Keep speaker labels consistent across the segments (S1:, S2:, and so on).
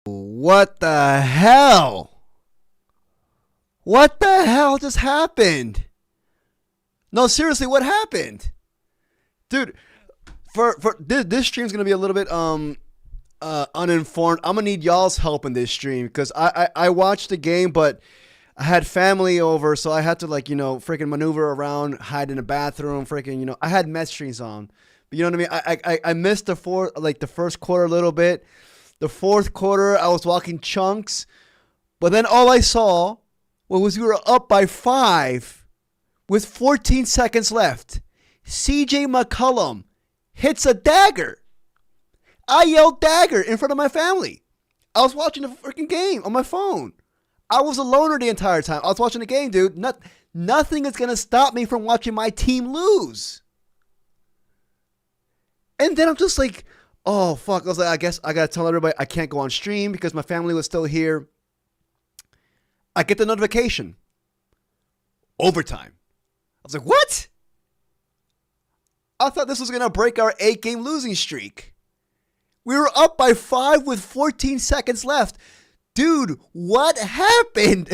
S1: What the hell? What the hell just happened? No, seriously, what happened? Dude, for this stream's gonna be a little bit uninformed. I'm gonna need y'all's help in this stream because I watched the game, but I had family over, so I had to freaking maneuver around, hide in the bathroom, freaking I had Met streams on. But you know what I mean? I missed the first quarter a little bit. The fourth quarter, I was walking chunks, but then all I saw was we were up by 5 with 14 seconds left. CJ McCollum hits a dagger. I yelled dagger in front of my family. I was watching the freaking game on my phone. I was a loner the entire time. I was watching the game, dude. Nothing is going to stop me from watching my team lose. And then I'm just like, oh, fuck. I was like, I guess I got to tell everybody I can't go on stream because my family was still here. I get the notification. Overtime. I was like, what? I thought this was going to break our 8-game losing streak. We were up by 5 with 14 seconds left. Dude, what happened?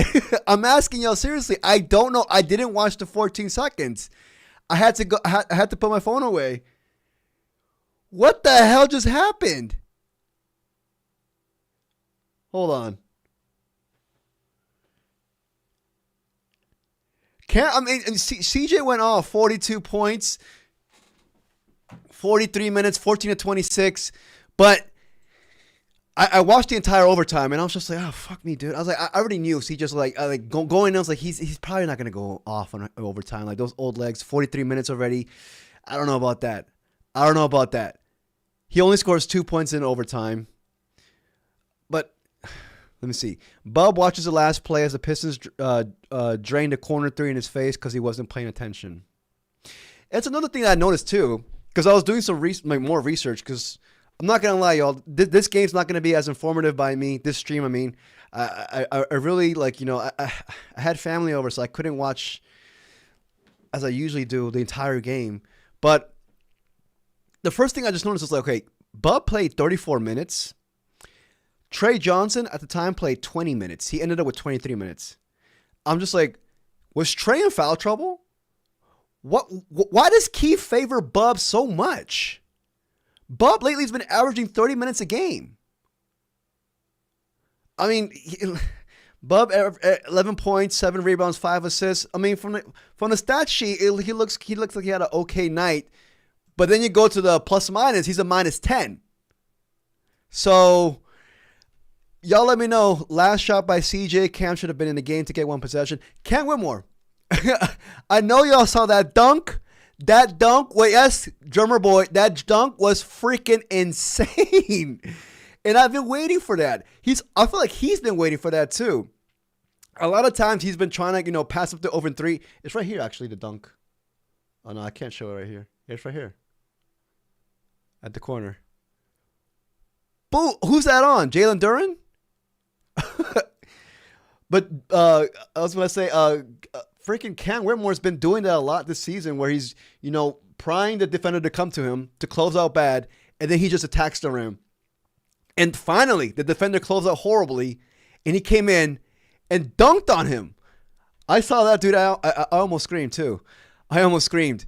S1: I'm asking y'all seriously. I don't know. I didn't watch the 14 seconds. I had to put my phone away. What the hell just happened? Hold on. CJ went off 42 points, 43 minutes, 14 to 26. But I watched the entire overtime, and I was just like, oh, fuck me, dude. I was like, I already knew. See, just going in, I was like, he's probably not going to go off on overtime. Like, those old legs, 43 minutes already. I don't know about that. He only scores 2 points in overtime. But let me see. Bub watches the last play as the Pistons drained a corner 3 in his face because he wasn't paying attention. It's another thing that I noticed, too, because I was doing some more research because I'm not going to lie, y'all. This game's not going to be as informative by me. This stream, I mean. I really, I had family over, so I couldn't watch as I usually do the entire game. But the first thing I just noticed was okay, Bub played 34 minutes. Trey Johnson at the time played 20 minutes. He ended up with 23 minutes. I'm just like, was Trey in foul trouble? Why does Keith favor Bub so much? Bub lately has been averaging 30 minutes a game. I mean, Bub 11 points, 7 rebounds, 5 assists. I mean, from the stat sheet, he looks like he had an okay night. But then you go to the plus minus, he's a minus 10. So y'all let me know. Last shot by CJ. Cam should have been in the game to get one possession. Cam Whitmore. I know y'all saw that dunk. That dunk, wait, yes, drummer boy, that dunk was freaking insane. And I've been waiting for that. I feel like he's been waiting for that too. A lot of times he's been trying to, pass up the open 3. It's right here, actually, the dunk. Oh, no, I can't show it right here. It's right here. At the corner. Boo! Who's that on? Jalen Duren? But I was going to say, freaking Cam Whitmore's been doing that a lot this season where he's, prying the defender to come to him to close out bad, and then he just attacks the rim. And finally, the defender closed out horribly, and he came in and dunked on him. I saw that, dude. I almost screamed, too. I almost screamed.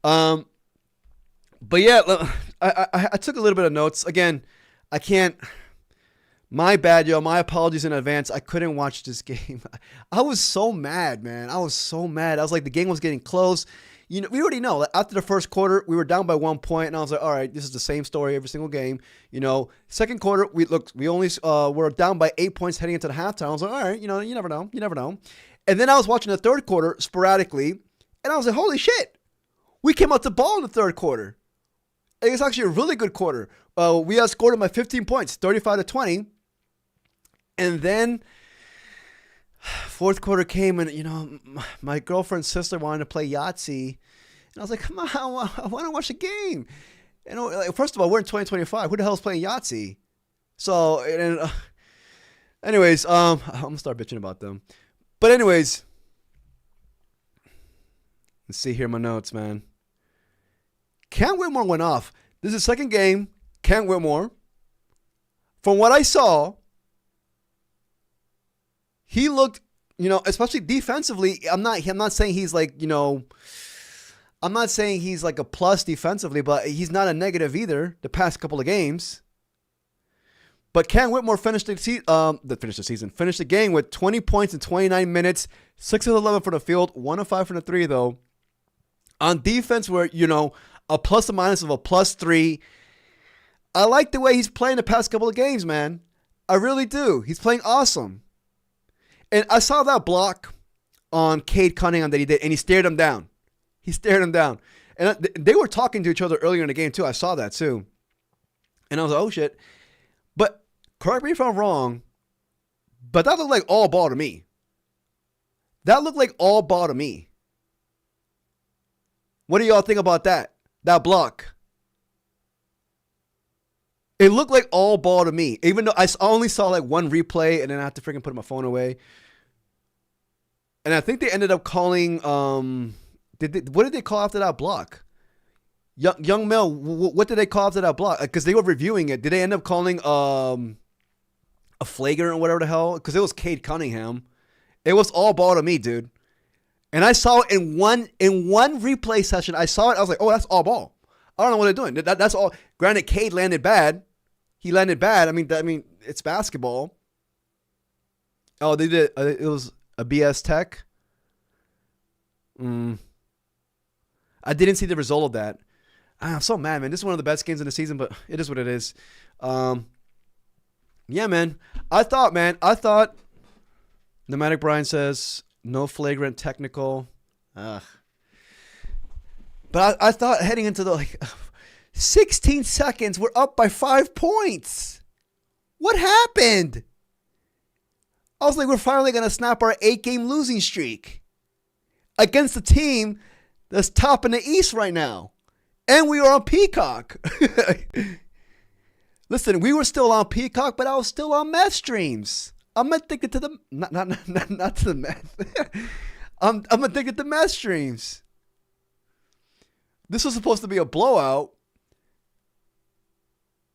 S1: But yeah, I took a little bit of notes. Again, I can't. My bad, yo. My apologies in advance. I couldn't watch this game. I was so mad, man. I was so mad. I was like, the game was getting close. We already know. Like, after the first quarter, we were down by 1 point, and I was like, all right, this is the same story every single game. Second quarter, we only were down by 8 points heading into the halftime. I was like, all right, you never know. And then I was watching the third quarter sporadically, and I was like, holy shit. We came out to ball in the third quarter. It was actually a really good quarter. We outscored them by 15 points, 35 to 20. And then fourth quarter came, and my girlfriend's sister wanted to play Yahtzee, and I was like, "Come on, I want to watch the game." First of all, we're in 2025. Who the hell is playing Yahtzee? So, anyways, I'm gonna start bitching about them. But anyways, let's see here my notes, man. Cam Whitmore went off. This is the second game. Cam Whitmore, from what I saw, he looked, especially defensively. I'm not saying he's like, I'm not saying he's like a plus defensively, but he's not a negative either the past couple of games. But Cam Whitmore finished the game with 20 points in 29 minutes, 6 of 11 from the field, 1 of 5 from the three, though. On defense, where, a plus or minus of a +3. I like the way he's playing the past couple of games, man. I really do. He's playing awesome. And I saw that block on Cade Cunningham that he did, and he stared him down. And they were talking to each other earlier in the game, too. I saw that, too. And I was like, oh, shit. But correct me if I'm wrong, but that looked like all ball to me. What do y'all think about that? That block? It looked like all ball to me, even though I only saw like one replay, and then I had to freaking put my phone away. And I think they ended up calling. What did they call after that block? Young Mel, what did they call after that block? Because they were reviewing it. Did they end up calling a flagrant or whatever the hell? Because it was Cade Cunningham. It was all ball to me, dude. And I saw it in one replay session. I saw it. I was like, oh, that's all ball. I don't know what they're doing. That's all. Granted, Cade landed bad. He landed bad. I mean, it's basketball. Oh, they did. It was a BS Tech. I didn't see the result of that. I'm so mad, man. This is one of the best games in the season, but it is what it is. Yeah, man. I thought. Nomadic Brian says no flagrant technical. But I thought heading into the 16 seconds, we're up by 5 points. What happened? I was like, we're finally going to snap our 8-game losing streak against a team that's top in the East right now. And we are on Peacock. Listen, we were still on Peacock, but I was still on meth streams. I'm addicted to the not to the meth. I'm addicted to meth streams. This was supposed to be a blowout.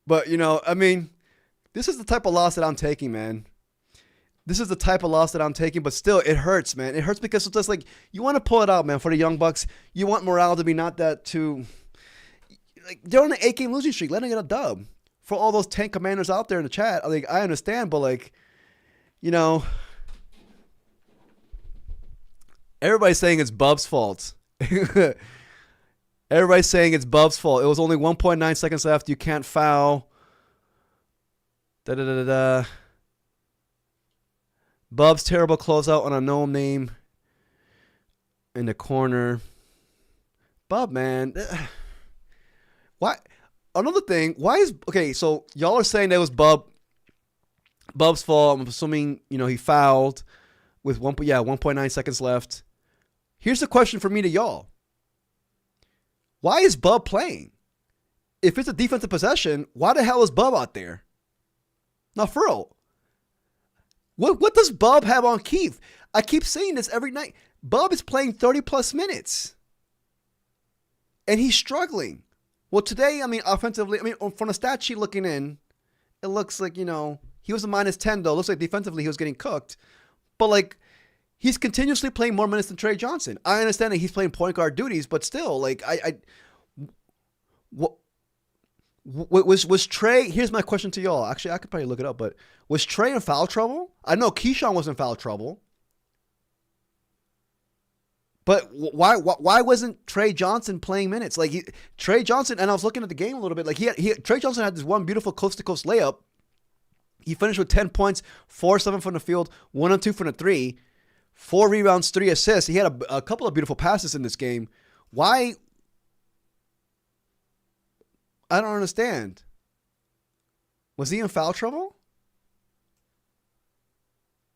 S1: But, this is the type of loss that I'm taking, man. This is the type of loss that I'm taking, but still, it hurts, man. It hurts because it's just like, you want to pull it out, man, for the Young Bucks. You want morale to be not that too... Like, they're on an 8-game losing streak, letting it a dub. For all those 10 Commanders out there in the chat, I understand, but, everybody's saying it's Bub's fault. Everybody's saying it's Bub's fault. It was only 1.9 seconds left. You can't foul. Bub's terrible closeout on a no-name in the corner. Bub, man. Why? Another thing. Why is... Okay, so y'all are saying that was Bub's fault. I'm assuming, he fouled with 1.9 seconds left. Here's the question for me to y'all. Why is Bub playing? If it's a defensive possession, why the hell is Bub out there? Now, for real. What does Bub have on Keith? I keep saying this every night. Bub is playing 30-plus minutes. And he's struggling. Well, today, offensively, from the stat sheet looking in, it looks like, he was a -10, though. It looks like defensively he was getting cooked. But, he's continuously playing more minutes than Trey Johnson. I understand that he's playing point guard duties, but still, was Trey... Here's my question to y'all. Actually, I could probably look it up, but was Trey in foul trouble? I know Keyshawn was in foul trouble. But why wasn't Trey Johnson playing minutes? Trey Johnson, and I was looking at the game a little bit, Trey Johnson had this one beautiful coast-to-coast layup. He finished with 10 points, 4-7 from the field, 1 of 2 from the 3, 4 rebounds, 3 assists. He had a couple of beautiful passes in this game. Why? I don't understand. Was he in foul trouble?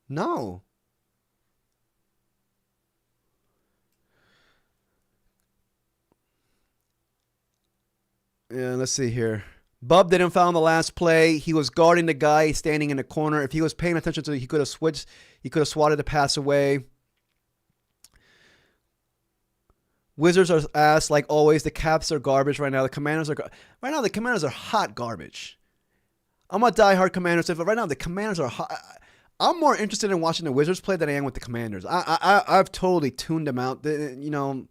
S1: No. Yeah, let's see here. Bub didn't foul on the last play. He was guarding the guy standing in the corner. If he was paying attention to it, he could have switched. He could have swatted the pass away. Wizards are ass like always. The Caps are garbage right now. The Commanders are hot garbage. I'm a diehard Commanders fan, but right now the Commanders are hot. I'm more interested in watching the Wizards play than I am with the Commanders. I've totally tuned them out. The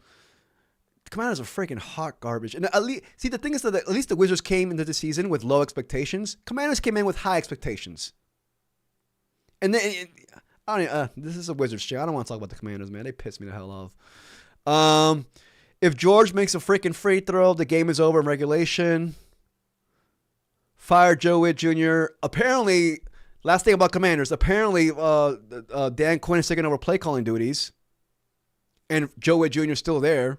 S1: Commanders are freaking hot garbage. And at least, see, the thing is that at least the Wizards came into the season with low expectations. Commanders came in with high expectations. And then, this is a Wizards show. I don't want to talk about the Commanders, man. They piss me the hell off. If George makes a freaking free throw, the game is over in regulation. Fire Joe Witt Jr. Apparently, last thing about Commanders, apparently Dan Quinn is taking over play calling duties. And Joe Witt Jr. is still there.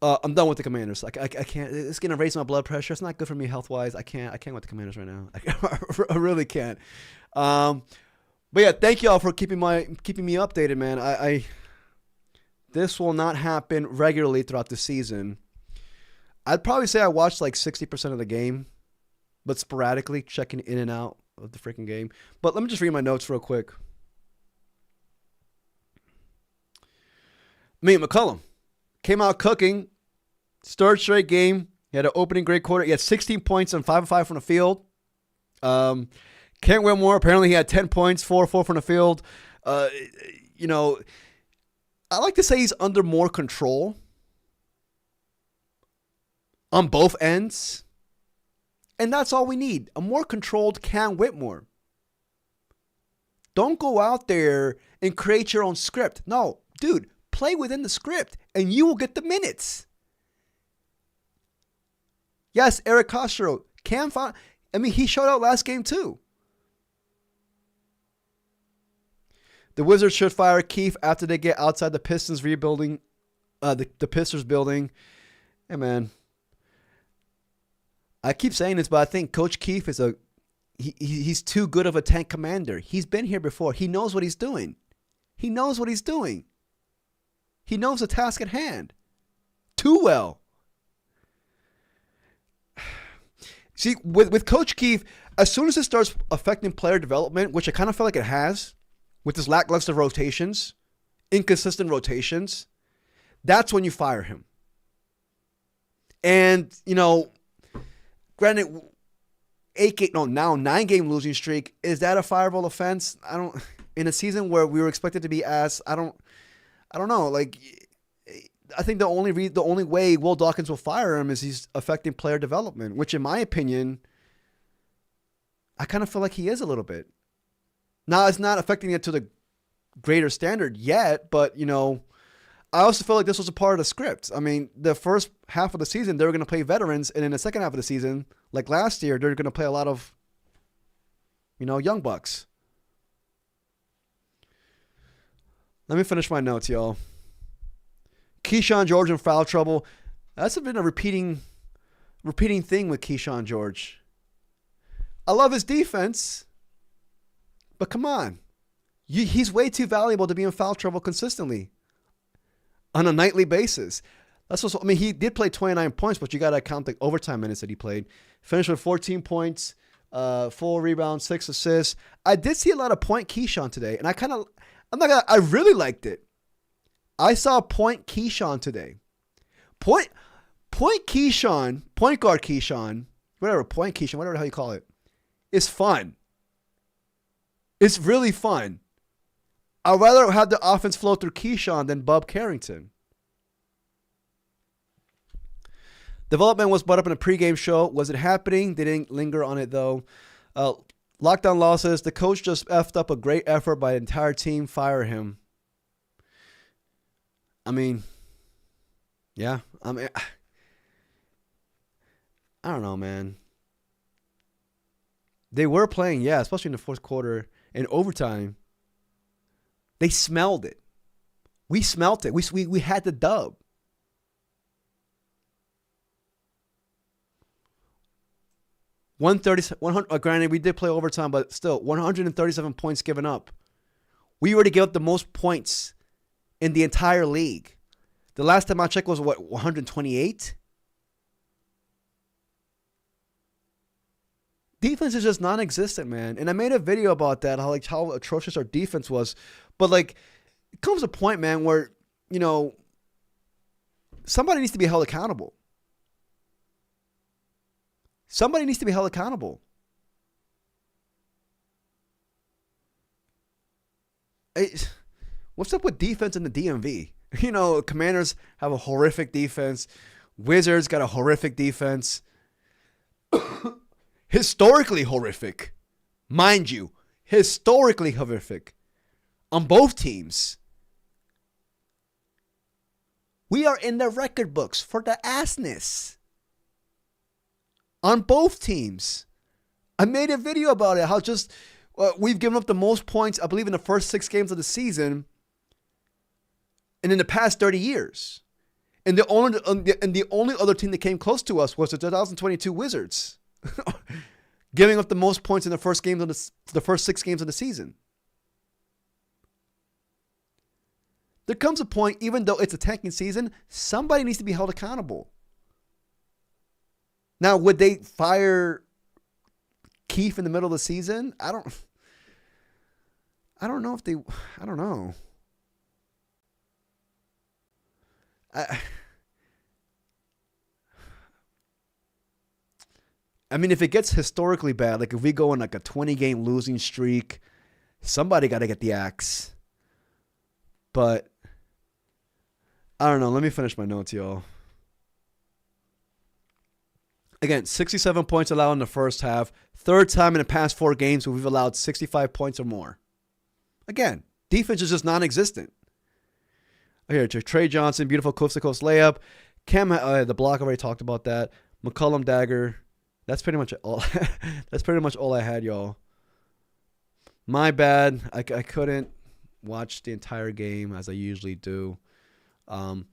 S1: I'm done with the Commanders. I can't. It's gonna raise my blood pressure. It's not good for me health wise. I can't with the Commanders right now. I really can't. But yeah, thank y'all for keeping me updated, man. This will not happen regularly throughout the season. I'd probably say I watched like 60% of the game, but sporadically checking in and out of the freaking game. But let me just read my notes real quick. McCollum came out cooking. Third straight game. He had an opening great quarter. He had 16 points and 5 of 5 from the field. Kent Whitmore, apparently he had 10 points, 4 of 4 from the field. I like to say he's under more control on both ends. And that's all we need. A more controlled Cam Whitmore. Don't go out there and create your own script. No, dude, play within the script and you will get the minutes. Yes, Eric Castro. He showed out last game too. The Wizards should fire Keefe after they get outside the Pistons rebuilding, the Pistons building. Hey, man. I keep saying this, but I think Coach Keefe is he's too good of a tank commander. He's been here before. He knows what he's doing. He knows the task at hand. Too well. See, with Coach Keefe, as soon as it starts affecting player development, which I kind of feel like it has, with his lackluster rotations, inconsistent rotations, that's when you fire him. And, granted, 9-game losing streak, is that a fireable offense? In a season where we were expected to be ass, I don't know. Like, I think the only way Will Dawkins will fire him is he's affecting player development, which in my opinion, I kind of feel like he is a little bit. Now, it's not affecting it to the greater standard yet, but, I also feel like this was a part of the script. I mean, the first half of the season, they were going to play veterans, and in the second half of the season, like last year, they're going to play a lot of, young bucks. Let me finish my notes, y'all. Keyshawn George in foul trouble. That's been a repeating thing with Keyshawn George. I love his defense, but come on. He's way too valuable to be in foul trouble consistently on a nightly basis. He did play 29 points, but you got to count the overtime minutes that he played. Finished with 14 points, 4 rebounds, 6 assists. I did see a lot of point Keyshawn today, and I really liked it. I saw point Keyshawn today. Point Keyshawn, point guard Keyshawn, point Keyshawn, whatever the hell you call it, is fun. It's really fun. I'd rather have the offense flow through Keyshawn than Bub Carrington. Development was brought up in a pregame show. Was it happening? They didn't linger on it, though. Lockdown losses. The coach just effed up a great effort by the entire team. Fire him. Yeah. I don't know, man. They were playing, especially in the fourth quarter and overtime. They smelled it. We smelt it. We had the dub. Granted, we did play overtime, but still, 137 points given up. We already gave up the most points in the entire league. The last time I checked was 128? Defense is just non-existent, man. And I made a video about that, how atrocious our defense was. But it comes a point, man, where, somebody needs to be held accountable. Somebody needs to be held accountable. what's up with defense in the DMV? You know, Commanders have a horrific defense. Wizards got a horrific defense. Historically horrific. Mind you, historically horrific. On both teams. We are in the record books for the assness. On both teams. I made a video about it. How just we've given up the most points, I believe, in the first 6 games of the season. And in the past 30 years. And the only other team that came close to us was the 2022 Wizards. Giving up the most points in the first 6 games of the season. There comes a point, even though it's a tanking season, somebody needs to be held accountable. Now, would they fire Keefe in the middle of the season? I don't know if they. I don't know. I mean, if it gets historically bad, like if we go on like a 20-game losing streak, somebody got to get the axe. But I don't know. Let me finish my notes, y'all. Again, 67 points allowed in the first half. Third time in the past 4 games where we've allowed 65 points or more. Again, defense is just non-existent. Here, Trey Johnson, beautiful coast-to-coast layup. Cam, the block, already talked about that. McCollum dagger. That's pretty much all. That's pretty much all I had, y'all. My bad. I couldn't watch the entire game as I usually do. But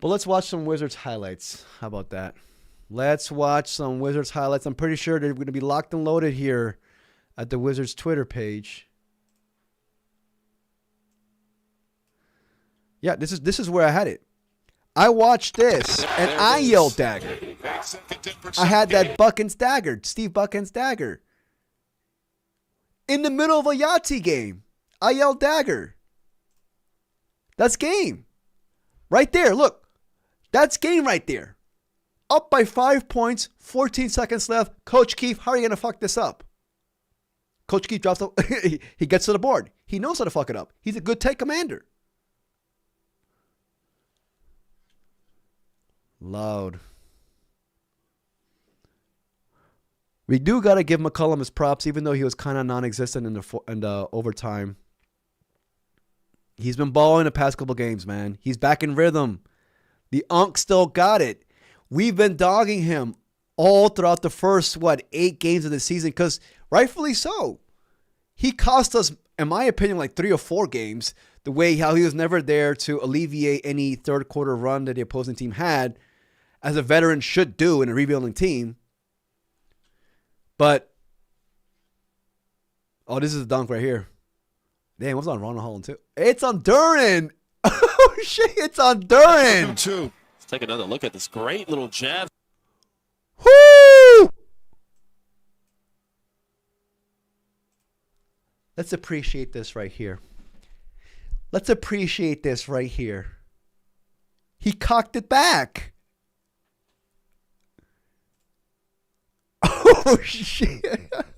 S1: let's watch some Wizards highlights. How about that? Let's watch some Wizards highlights. I'm pretty sure they're going to be locked and loaded here at the Wizards Twitter page. Yeah, this is where I had it. I watched this and I yelled dagger. I had that Buckins dagger, Steve Buckins dagger. In the middle of a Yahtzee game, I yelled dagger. That's game. Right there, look. That's game right there. Up by 5 points, 14 seconds left. Coach Keefe, how are you going to fuck this up? Coach Keefe drops he gets to the board. He knows how to fuck it up. He's a good take commander. Loud. We do got to give McCollum his props, even though he was kind of non-existent in the overtime. He's been balling the past couple games, man. He's back in rhythm. The Unk still got it. We've been dogging him all throughout the first, 8 games of the season, because rightfully so. He cost us, in my opinion, like 3 or 4 games, the way how he was never there to alleviate any third quarter run that the opposing team had, as a veteran should do in a rebuilding team. But, oh, this is a dunk right here. Damn, what's on Ronald Holland too? It's on Duran. Oh, shit, it's on Duran.
S2: Let's take another look at this great little jab.
S1: Woo! Let's appreciate this right here. Let's appreciate this right here. He cocked it back. Oh, shit.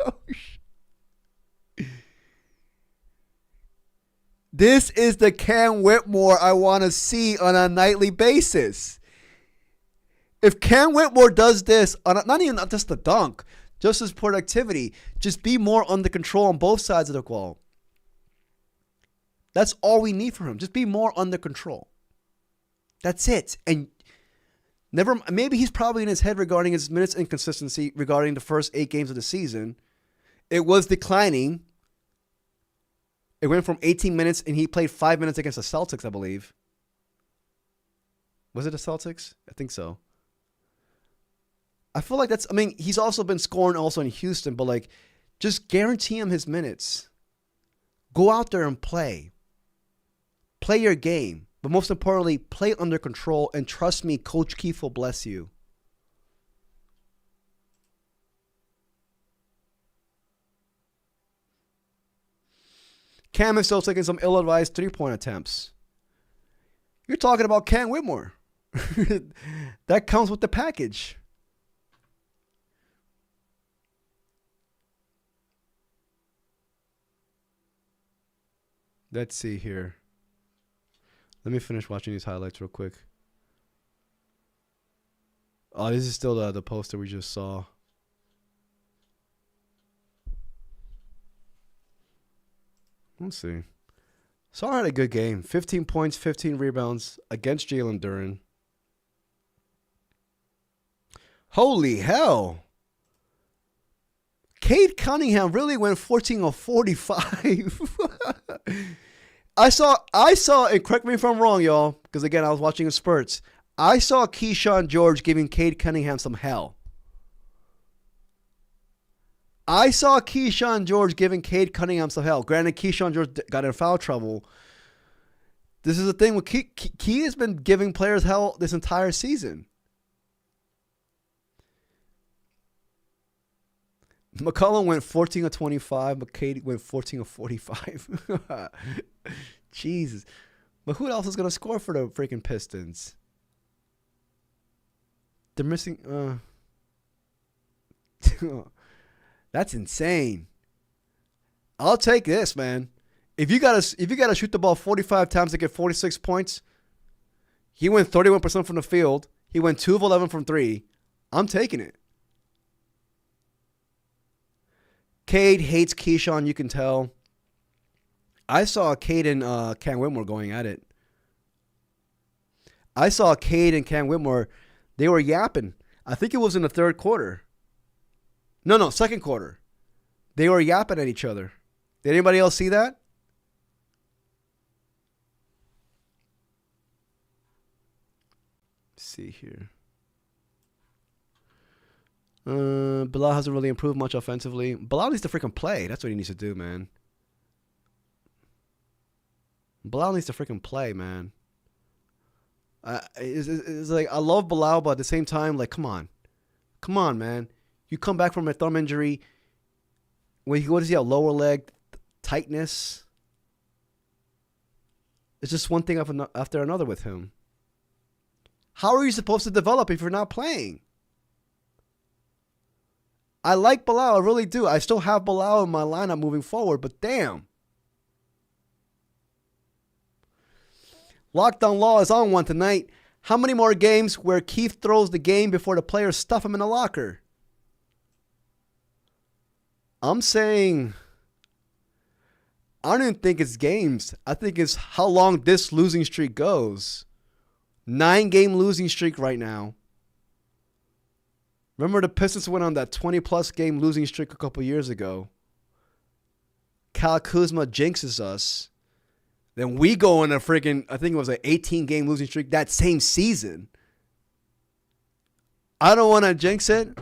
S1: Oh, shit. This is the Cam Whitmore I want to see on a nightly basis. If Cam Whitmore does this, not just the dunk, just his productivity, just be more under control on both sides of the ball. That's all we need from him. Just be more under control. That's it. And maybe he's probably in his head regarding his minutes inconsistency regarding the first 8 games of the season. It was declining. It went from 18 minutes, and he played 5 minutes against the Celtics, I believe. Was it the Celtics? I think so. I feel like he's also been scoring also in Houston, but just guarantee him his minutes. Go out there and play. Play your game. But most importantly, play under control, and trust me, Coach Keefe will bless you. Cam is still taking some ill-advised 3-point attempts. You're talking about Cam Whitmore. That comes with the package. Let's see here. Let me finish watching these highlights real quick. Oh, this is still the poster we just saw. Let's see. Saar had a good game. 15 points, 15 rebounds against Jalen Duren. Holy hell. Cade Cunningham really went 14 of 45. I saw, and correct me if I'm wrong, y'all, because again, I was watching in spurts. I saw Keyshawn George giving Cade Cunningham some hell. I saw Keyshawn George giving Cade Cunningham some hell. Granted, Keyshawn George got in foul trouble. This is the thing with Key has been giving players hell this entire season. McCollum went 14 of 25. McCade went 14 of 45. Jesus. But who else is going to score for the freaking Pistons? They're missing... That's insane. I'll take this, man. If you gotta shoot the ball 45 times to get 46 points, he went 31% from the field. He went 2 of 11 from 3. I'm taking it. Cade hates Keyshawn, you can tell. I saw Cade and Cam Whitmore going at it. I saw Cade and Cam Whitmore. They were yapping. I think it was in the third quarter. No, second quarter. They were yapping at each other. Did anybody else see that? Let's see here. Bilal hasn't really improved much offensively. Bilal needs to freaking play. That's what he needs to do, man. Bilal needs to freaking play, man. It's like, I love Bilal, but at the same time, like, come on. Come on, man. You come back from a thumb injury. What does he have? Lower leg tightness. It's just one thing after another with him. How are you supposed to develop if you're not playing? I like Bilal. I really do. I still have Bilal in my lineup moving forward, but damn. Lockdown Law is on one tonight. How many more games where Keith throws the game before the players stuff him in the locker? I'm saying I don't even think it's games. I think it's how long this losing streak goes. 9-game losing streak right now. Remember the Pistons went on that 20-plus game losing streak a couple years ago. Kyle Kuzma jinxes us. Then we go on a freaking, I think it was an 18-game losing streak that same season. I don't want to jinx it,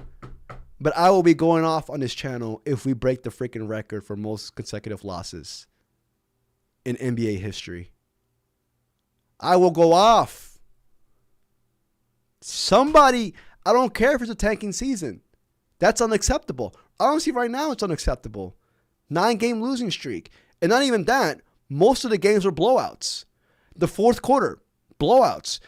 S1: but I will be going off on this channel if we break the freaking record for most consecutive losses in NBA history. I will go off. Somebody, I don't care if it's a tanking season. That's unacceptable. Honestly, right now, it's unacceptable. 9-game losing streak. And not even that. Most of the games were blowouts. The fourth quarter, blowouts.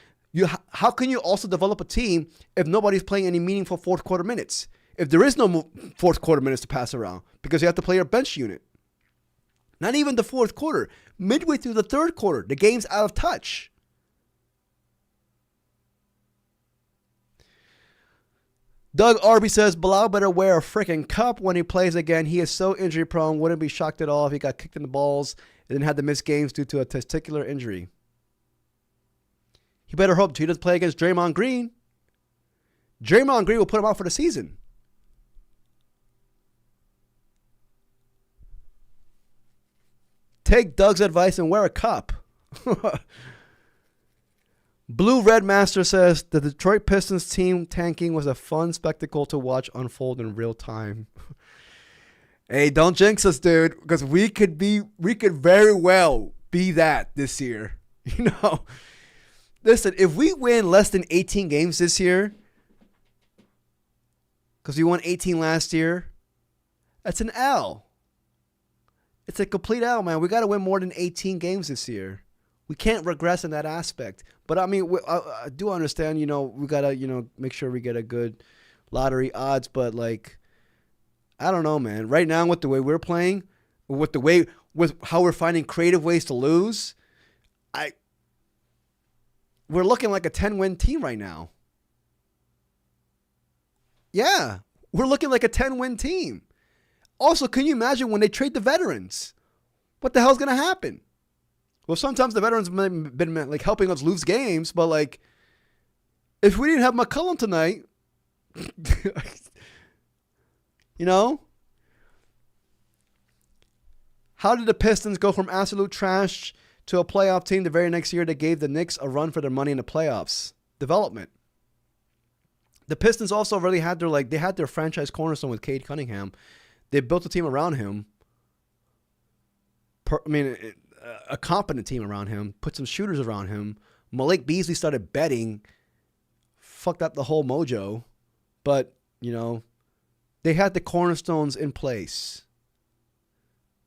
S1: How can you also develop a team if nobody's playing any meaningful fourth quarter minutes? If there is no fourth quarter minutes to pass around because you have to play your bench unit. Not even the fourth quarter. Midway through the third quarter, the game's out of touch. Doug Arby says, Bilal better wear a freaking cup when he plays again. He is so injury prone. Wouldn't be shocked at all if he got kicked in the balls and then had to miss games due to a testicular injury. He better hope he doesn't play against Draymond Green. Draymond Green will put him out for the season. Take Doug's advice and wear a cup. Blue Red Master says the Detroit Pistons team tanking was a fun spectacle to watch unfold in real time. Hey, don't jinx us, dude, because we could very well be that this year. You know, listen, if we win less than 18 games this year, because we won 18 last year, that's an L. It's a complete L, man. We got to win more than 18 games this year. We can't regress in that aspect. But, I mean, I do understand, you know, we got to, you know, make sure we get a good lottery odds. But, like, I don't know, man. Right now, with the way we're playing, with the way with how we're finding creative ways to lose, we're looking like a 10-win team right now. Yeah, we're looking like a 10-win team. Also, can you imagine when they trade the veterans? What the hell's going to happen? Well, sometimes the veterans have been like helping us lose games, but like if we didn't have McCollum tonight, you know? How did the Pistons go from absolute trash to a playoff team the very next year that gave the Knicks a run for their money in the playoffs? Development. The Pistons also really had their franchise cornerstone with Cade Cunningham. They built a team around him. A competent team around him. Put some shooters around him. Malik Beasley started betting. Fucked up the whole mojo. But, they had the cornerstones in place.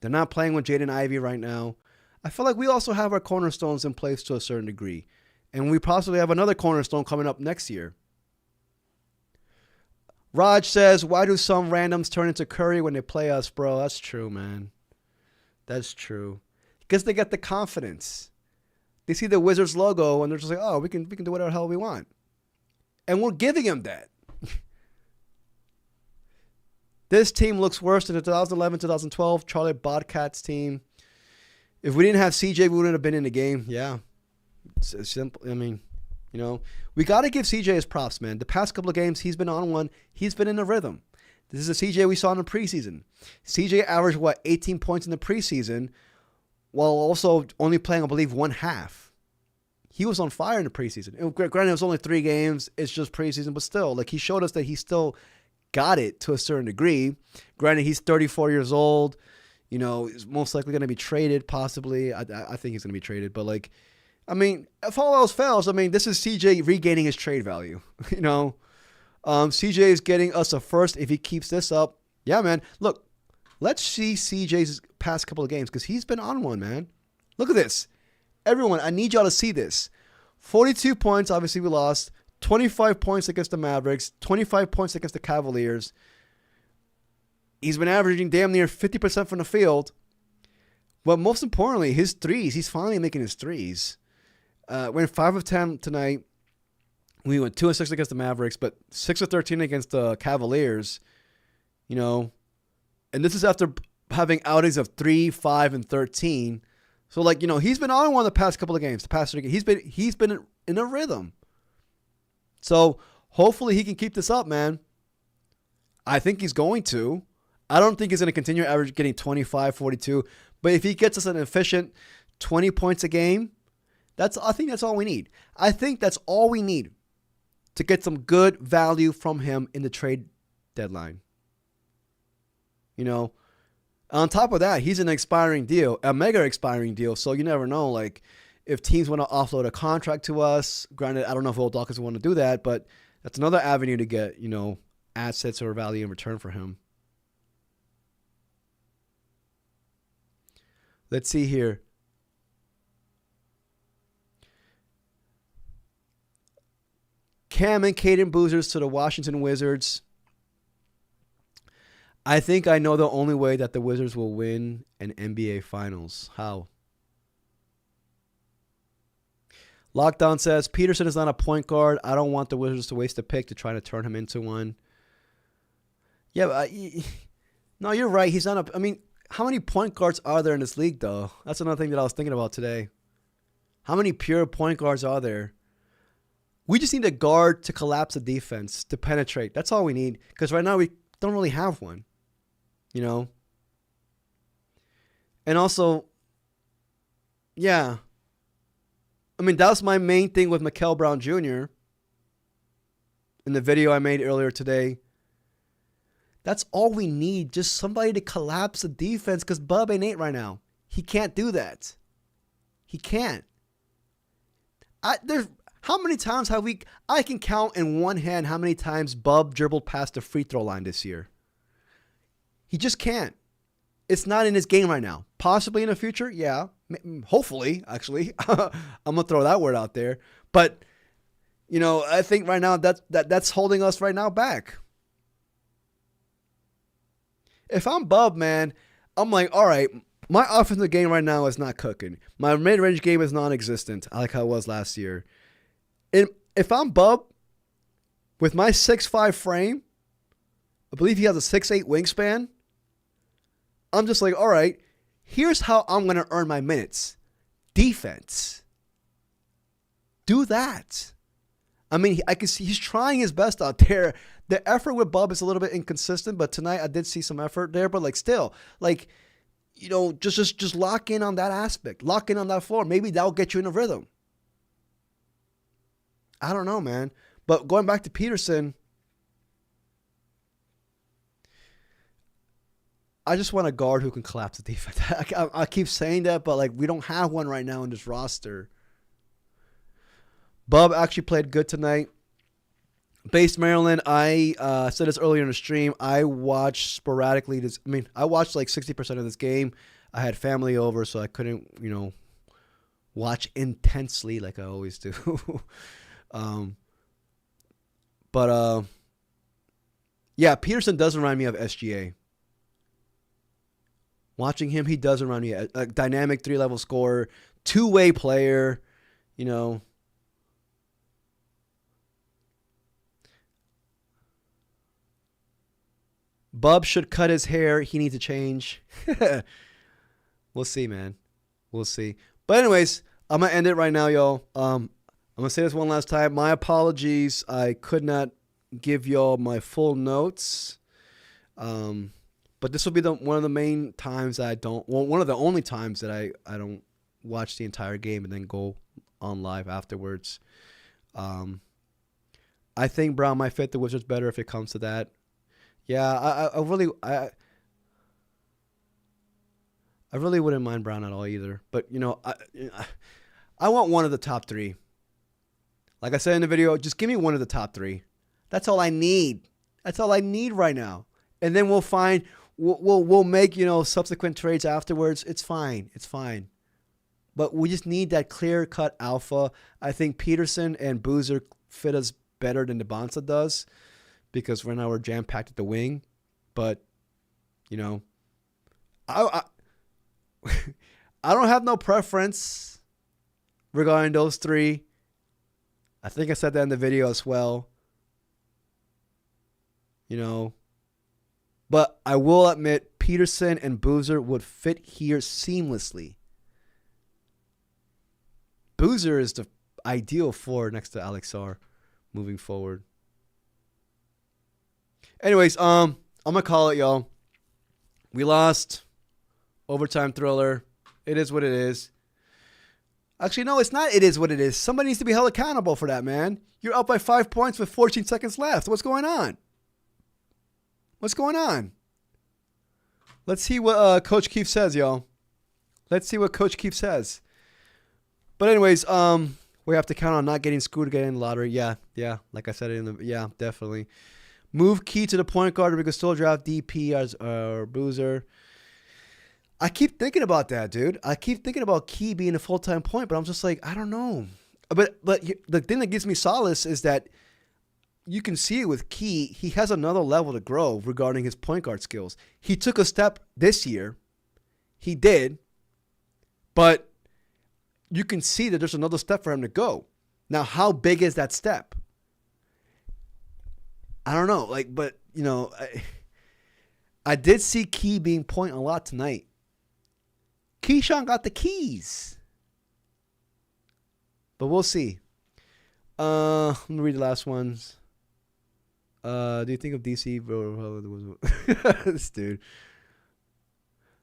S1: They're not playing with Jaden Ivey right now. I feel like we also have our cornerstones in place to a certain degree. And we possibly have another cornerstone coming up next year. Raj says, why do some randoms turn into Curry when they play us, bro? That's true, man. That's true. Because they get the confidence. They see the Wizards logo and they're just like, oh, we can do whatever the hell we want. And we're giving them that. This team looks worse than the 2011-2012 Charlie Bobcats team. If we didn't have CJ, we wouldn't have been in the game. Yeah. It's simple. We got to give CJ his props, man. The past couple of games, he's been on one. He's been in the rhythm. This is the CJ we saw in the preseason. CJ averaged, 18 points in the preseason while also only playing, I believe, one half. He was on fire in the preseason. Granted, it was only 3 games. It's just preseason, but still, he showed us that he still got it to a certain degree. Granted, he's 34 years old. He's most likely going to be traded, possibly. I think he's going to be traded. But, if all else fails, this is CJ regaining his trade value. CJ is getting us a first if he keeps this up. Yeah, man. Look, let's see CJ's past couple of games because he's been on one, man. Look at this. Everyone, I need y'all to see this. 42 points, obviously we lost. 25 points against the Mavericks. 25 points against the Cavaliers. He's been averaging damn near 50% from the field. But most importantly, his threes. He's finally making his threes. Went 5 of 10 tonight. We went 2 of 6 against the Mavericks, but 6 of 13 against the Cavaliers. And this is after having outings of 3, 5, and 13. So, he's been on one the past couple of games. The past 3 games. He's been in a rhythm. So, hopefully he can keep this up, man. I think he's going to. I don't think he's going to continue getting 25, 42. But if he gets us an efficient 20 points a game, I think that's all we need. I think that's all we need to get some good value from him in the trade deadline. On top of that, he's an expiring deal, a mega expiring deal. So you never know, if teams want to offload a contract to us. Granted, I don't know if Old Dawkins want to do that, but that's another avenue to get, assets or value in return for him. Let's see here. Cam and Caden Boozers to the Washington Wizards. I think I know the only way that the Wizards will win an NBA Finals. How? Lockdown says, Peterson is not a point guard. I don't want the Wizards to waste a pick to try to turn him into one. Yeah, but no, you're right. He's not how many point guards are there in this league, though? That's another thing that I was thinking about today. How many pure point guards are there? We just need a guard to collapse the defense, to penetrate. That's all we need. Because right now we don't really have one. And also, yeah. That was my main thing with Mikel Brown Jr. in the video I made earlier today. That's all we need. Just somebody to collapse the defense because Bub ain't it right now. He can't do that. He can't. How many times have I can count in one hand how many times Bub dribbled past the free throw line this year. He just can't. It's not in his game right now. Possibly in the future, yeah. Hopefully, actually. I'm going to throw that word out there. But, I think right now that's holding us right now back. If I'm Bub, man, I'm like, all right, My offensive game right now is not cooking. My mid-range game is non-existent. I like how it was last year. And if I'm Bub, with my 6'5" frame, I believe he has a 6'8" wingspan. I'm just like, all right, here's how I'm going to earn my minutes. Defense. Do that. I mean, I can see he's trying his best out there. The effort with Bub is a little bit inconsistent, but tonight I did see some effort there. But like still, like, you know, just lock in on that aspect. Lock in on that floor. Maybe that'll get you in a rhythm. I don't know, man. But going back to Peterson, I just want a guard who can collapse the defense. I keep saying that, but like we don't have one right now in this roster. Bub actually played good tonight. Base Maryland, I said this earlier in the stream. I watched sporadically this. I mean, I watched like 60% of this game. I had family over, so I couldn't, you know, watch intensely like I always do. Yeah, Peterson does remind me of SGA. Watching him, he does remind me of a dynamic 3-level scorer, two-way player, you know. Bub should cut his hair. He needs to change. We'll see, man. We'll see. But anyways, I'm going to end it right now, y'all. I'm going to say this one last time. My apologies. I could not give y'all my full notes. But this will be one of the main times that I don't. Well, one of the only times that I don't watch the entire game and then go on live afterwards. I think Brown might fit the Wizards better if it comes to that. Yeah, I really wouldn't mind Brown at all either. But, you know, I want one of the top three. Like I said in the video, just give me one of the top three. That's all I need. That's all I need right now. And then we'll make, you know, subsequent trades afterwards. It's fine. It's fine. But we just need that clear-cut alpha. I think Peterson and Boozer fit us better than Debonsa does, because right now we're jam-packed at the wing. But, you know, I don't have no preference regarding those three. I think I said that in the video as well. You know, but I will admit Peterson and Boozer would fit here seamlessly. Boozer is the ideal four next to Alex Sarr moving forward. Anyways, I'm gonna call it, y'all. We lost. Overtime thriller. It is what it is. Actually, no, it's not. It is what it is. Somebody needs to be held accountable for that, man. You're up by 5 points with 14 seconds left. What's going on? What's going on? Let's see what Coach Keefe says, y'all. Let's see what Coach Keefe says. But anyways, we have to count on not getting screwed again in the lottery. Yeah. Like I said definitely. Move Key to the point guard. We could still draft DP as Boozer. I keep thinking about that, dude. I keep thinking about Key being a full-time point, but I'm just like, I don't know. But the thing that gives me solace is that you can see it with Key. He has another level to grow regarding his point guard skills. He took a step this year. He did. But you can see that there's another step for him to go. Now, how big is that step? I don't know. But, you know, I did see Key being point a lot tonight. Keyshawn got the keys. But we'll see. Let me read the last ones. Do you think of DC? This dude.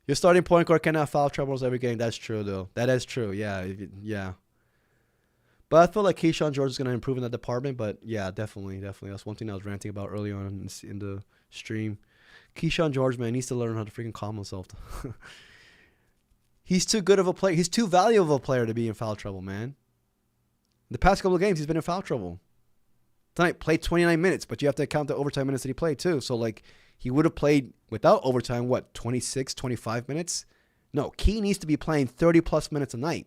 S1: Your starting point guard cannot foul troubles every game. That's true, though. That is true. Yeah. But I feel like Keyshawn George is going to improve in that department. But, yeah, definitely. That's one thing I was ranting about early on in the stream. Keyshawn George, man, needs to learn how to freaking calm himself. He's too good of a player. He's too valuable a player to be in foul trouble, man. The past couple of games, he's been in foul trouble. Tonight, played 29 minutes, but you have to count the overtime minutes that he played, too. So, like, he would have played without overtime, 26, 25 minutes? No, Key needs to be playing 30-plus minutes a night.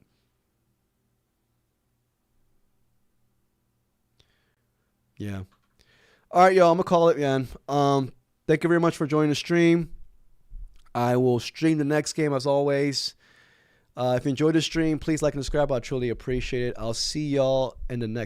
S1: Yeah. All right, y'all, I'm going to call it, man. Thank you very much for joining the stream. I will stream the next game as always. If you enjoyed the stream, please like and subscribe. I truly appreciate it. I'll see y'all in the next